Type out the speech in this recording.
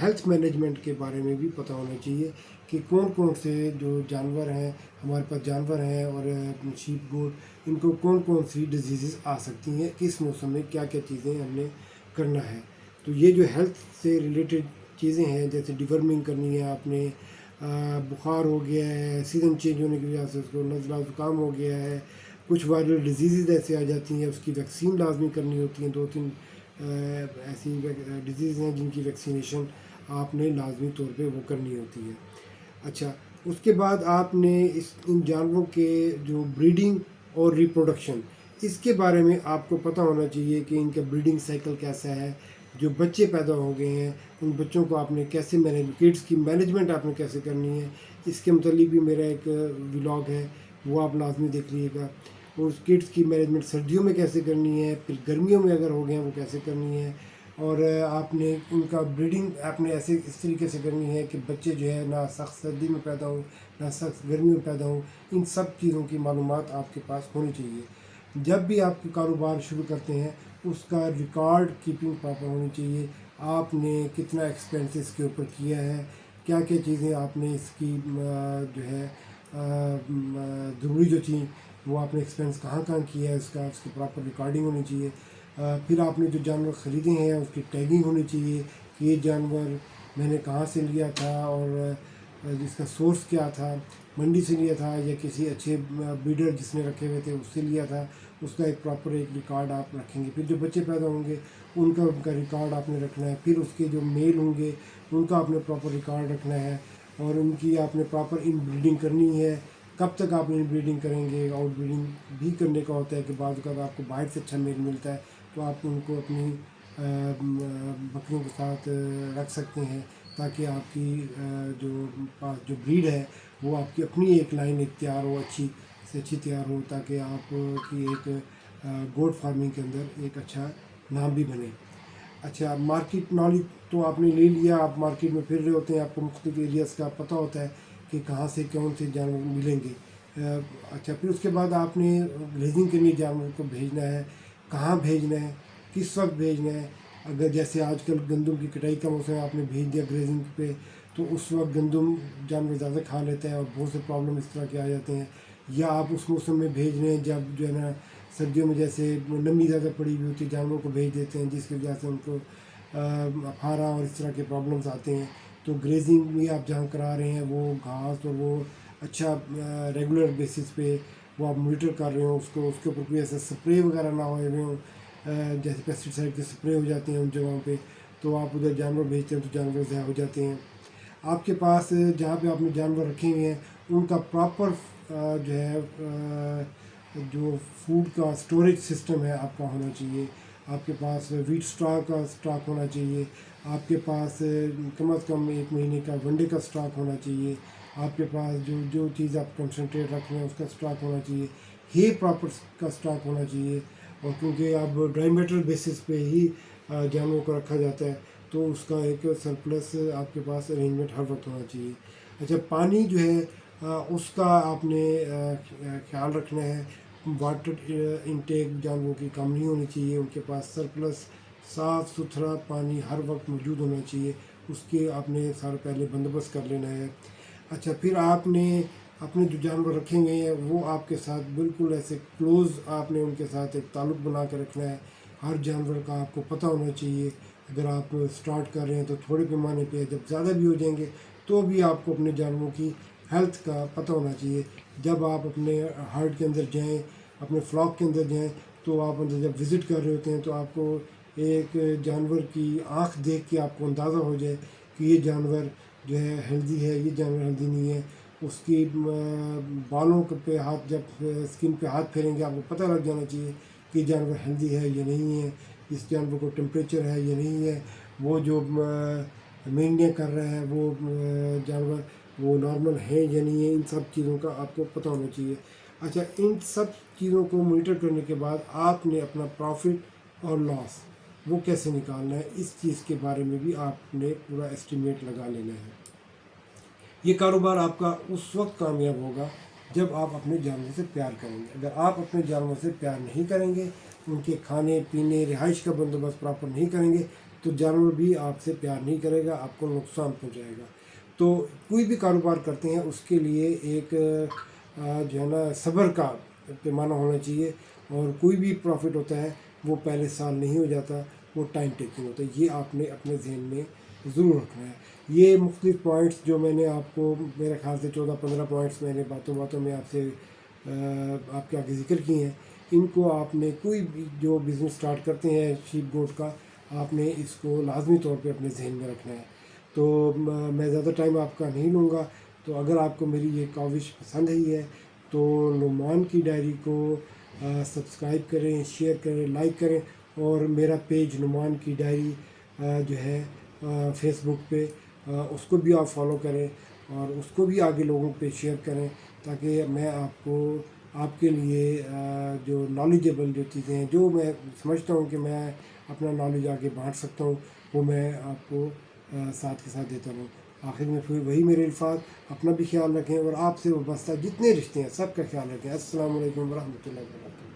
Health management کے بارے میں بھی پتہ ہونا چاہیے کہ کون کون سے جو جانور ہیں، ہمارے پاس جانور ہیں اور شیپ گوٹ، ان کو کون کون سی ڈیزیزز آ سکتی ہیں، کس موسم میں کیا کیا چیزیں ہم نے کرنا ہے. تو یہ جو ہیلتھ سے ریلیٹڈ چیزیں ہیں، جیسے ڈیورمنگ کرنی ہے آپ نے، بخار ہو گیا ہے، سیزن چینج ہونے کی وجہ سے اس کو نزلہ زکام ہو گیا ہے، کچھ وائرل ڈیزیزز ایسے آ جاتی ہیں، اس کی ویکسین لازمی کرنی ہوتی ہیں. 2-3 ایسی ڈیزیز ہیں جن کی ویکسینیشن آپ نے لازمی طور پہ وہ کرنی ہوتی ہے. اچھا، اس کے بعد آپ نے ان جانوروں کے جو بریڈنگ اور ریپروڈکشن، اس کے بارے میں آپ کو پتہ ہونا چاہیے کہ ان کا بریڈنگ سائیکل کیسا ہے. جو بچے پیدا ہو گئے ہیں ان بچوں کو آپ نے کیسے کڈس کی مینجمنٹ آپ نے کیسے کرنی ہے. اس کے متعلق بھی میرا ایک ولاگ ہے، وہ آپ لازمی دیکھ لیجیے گا. اور کڈس کی مینجمنٹ سردیوں میں کیسے کرنی ہے، پھر گرمیوں میں اگر ہو گئے ہیں وہ کیسے کرنی ہے. اور آپ نے ان کا بریڈنگ آپ نے اس طریقے سے کرنی ہے کہ بچے جو ہے نہ سخت سردی میں پیدا ہوں نہ سخت گرمی میں پیدا ہوں. ان سب چیزوں کی معلومات آپ کے پاس ہونی چاہیے. جب بھی آپ کی کاروبار شروع کرتے ہیں اس کا ریکارڈ کیپنگ پراپر ہونی چاہیے. آپ نے کتنا ایکسپینس اس کے اوپر کیا ہے، کیا کیا چیزیں آپ نے اس کی جو ہے ضروری جو تھیں وہ آپ نے ایکسپینس کہاں کہاں کیا ہے، اس کی پراپر ریکارڈنگ ہونی چاہیے. پھر آپ نے جو جانور خریدے ہیں اس کی ٹیگنگ ہونی چاہیے کہ یہ جانور میں نے کہاں سے لیا تھا اور جس کا سورس کیا تھا، منڈی سے لیا تھا یا کسی اچھے بریڈر جس نے رکھے ہوئے تھے اس سے لیا تھا. اس کا ایک پراپر ایک ریکارڈ آپ رکھیں گے. پھر جو بچے پیدا ہوں گے ان کا ریکارڈ آپ نے رکھنا ہے. پھر اس کے جو میل ہوں گے ان کا آپ نے پراپر ریکارڈ رکھنا ہے. اور ان کی آپ نے پراپر ان بریڈنگ کرنی ہے. کب تک آپ ان بریڈنگ کریں گے. آؤٹ بریڈنگ بھی کرنے کا ہوتا ہے کہ بعض اوقات آپ کو باہر سے اچھا میل ملتا ہے تو آپ ان کو اپنی بکریوں کے ساتھ رکھ سکتے ہیں تاکہ آپ کی جو بریڈ ہے وہ آپ کی اپنی ایک لائن ایک تیار ہو، اچھی سے اچھی تیار ہو، تاکہ آپ کی ایک گوٹ فارمنگ کے اندر ایک اچھا نام بھی بنے. اچھا، مارکیٹ نالج تو آپ نے لے لیا، آپ مارکیٹ میں پھر رہے ہوتے ہیں، آپ کو مختلف ایریاز کا پتہ ہوتا ہے کہ کہاں سے کون سے جانور ملیں گے. اچھا، پھر اس کے بعد آپ نے گریزنگ کے لیے جانور کو بھیجنا ہے، کہاں بھیجنا ہے، کس وقت بھیجنا ہے. اگر جیسے آج کل گندم کی کٹائی کا موسم ہے، آپ نے بھیج دیا گریزنگ پہ تو اس وقت گندم جانور زیادہ کھا لیتا ہے اور بہت سے پرابلم اس طرح کے آ جاتے ہیں. یا آپ اس موسم میں بھیج رہے ہیں جب جو ہے نا سردیوں میں جیسے نمی زیادہ پڑی ہوئی ہوتی ہے، جانوروں کو بھیج دیتے ہیں جس کی وجہ سے ان کو پھارا اور اس طرح کے پرابلمس آتے ہیں. تو گریزنگ بھی آپ جہاں کرا رہے ہیں وہ گھاس اور وہ اچھا ریگولر بیسس پہ وہ آپ مانیٹر کر رہے ہوں اس کے اوپر کوئی ایسا سپرے وغیرہ نہ ہوئے ہوئے ہوں، جیسے پیسٹیسائڈ کے سپرے ہو جاتے ہیں ان جگہوں پہ تو آپ ادھر جانور بھیجتے ہیں تو جانور ضائع ہو جاتے ہیں. آپ کے پاس جہاں پہ آپ نے جانور رکھے ہوئے ہیں ان کا پراپر جو ہے جو فوڈ کا اسٹوریج سسٹم ہے آپ کا ہونا چاہیے. آپ کے پاس ویٹ اسٹاک کا اسٹاک ہونا چاہیے. آپ کے پاس کم از کم 1 مہینے کا ون ڈے کا اسٹاک ہونا چاہیے. آپ کے پاس جو چیز آپ کنسنٹریٹ رکھ رہے ہیں اس کا اسٹاک ہونا چاہیے. ہی پراپر کا اسٹاک ہونا چاہیے. اور کیونکہ اب ڈرائی میٹر بیسس پہ ہی جانوروں کو رکھا جاتا ہے تو اس کا ایک سرپلس آپ کے پاس ارینجمنٹ ہر وقت ہونا چاہیے. اچھا، پانی جو ہے اس کا آپ نے خیال رکھنا ہے. واٹر انٹیک جانوروں کی کم نہیں ہونی چاہیے. ان کے پاس سرپلس صاف ستھرا پانی ہر وقت موجود ہونا چاہیے. اس کے آپ نے سارا پہلے بندوبست کر لینا ہے. اچھا، پھر آپ نے اپنے جو جانور رکھے ہوئے ہیں وہ آپ کے ساتھ بالکل ایسے کلوز آپ نے ان کے ساتھ ایک تعلق بنا کے رکھنا ہے. ہر جانور کا آپ کو پتہ ہونا چاہیے. اگر آپ سٹارٹ کر رہے ہیں تو تھوڑے پیمانے پہ، جب زیادہ بھی ہو جائیں گے تو بھی آپ کو اپنے جانوروں کی ہیلتھ کا پتہ ہونا چاہیے. جب آپ اپنے ہارٹ کے اندر جائیں، اپنے فلاک کے اندر جائیں تو آپ اندر جب وزٹ کر رہے ہوتے ہیں تو آپ کو ایک جانور کی آنکھ دیکھ کے آپ کو اندازہ ہو جائے کہ یہ جانور جو ہے ہیلدی ہے، یہ جانور ہیلدی نہیں ہے. اس کی بالوں پہ ہاتھ جب اسکن پہ ہاتھ پھیریں گے آپ کو پتہ لگ جانا چاہیے کہ یہ جانور ہیلدی ہے یا نہیں ہے، اس جانور کو ٹمپریچر ہے یا نہیں ہے، وہ جو مینٹین کر رہا ہے وہ جانور وہ نارمل ہے یا نہیں ہے. ان سب چیزوں کا آپ کو پتہ ہونا چاہیے. اچھا، ان سب چیزوں کو مانیٹر کرنے کے بعد آپ نے اپنا پروفٹ اور لاس وہ کیسے نکالنا ہے، اس چیز کے بارے میں بھی آپ نے پورا ایسٹیمیٹ لگا لینا ہے. یہ کاروبار آپ کا اس وقت کامیاب ہوگا جب آپ اپنے جانور سے پیار کریں گے. اگر آپ اپنے جانور سے پیار نہیں کریں گے، ان کے کھانے پینے رہائش کا بندوبست پراپر نہیں کریں گے تو جانور بھی آپ سے پیار نہیں کرے گا، آپ کو نقصان پہنچائے گا۔ تو کوئی بھی کاروبار کرتے ہیں اس کے لیے ایک جو ہے نا صبر کا پیمانہ ہونا چاہیے، اور کوئی بھی پروفٹ ہوتا ہے وہ پہلے سال نہیں ہو جاتا، وہ ٹائم ٹیکنگ ہوتا ہے۔ یہ آپ نے اپنے ذہن میں ضرور رکھنا ہے۔ یہ مختلف پوائنٹس جو میں نے آپ کو، میرے خیال سے 14-15 پوائنٹس میں نے باتوں میں آپ سے آپ کے آگے ذکر کیے ہیں، ان کو آپ نے کوئی بھی جو بزنس سٹارٹ کرتے ہیں شیپ گوٹ کا، آپ نے اس کو لازمی طور پہ اپنے ذہن میں رکھنا ہے۔ تو میں زیادہ ٹائم آپ کا نہیں لوں گا، تو اگر آپ کو میری یہ کاوش پسند ہی ہے تو نعمان کی ڈائری کو سبسکرائب کریں، شیئر کریں، لائک کریں، اور میرا پیج نعمان کی ڈائری جو ہے فیس بک پہ، اس کو بھی آپ فالو کریں اور اس کو بھی آگے لوگوں پہ شیئر کریں، تاکہ میں آپ کو آپ کے لیے جو نالجیبل جو چیزیں ہیں، جو میں سمجھتا ہوں کہ میں اپنا نالج آگے بانٹ سکتا ہوں، وہ میں آپ کو ساتھ کے ساتھ دیتا ہوں۔ آخر میں پھر وہی میرے الفاظ، اپنا بھی خیال رکھیں اور آپ سے وابستہ جتنے رشتے ہیں سب کا خیال رکھیں۔ السلام علیکم ورحمۃ اللہ وبرکاتہ۔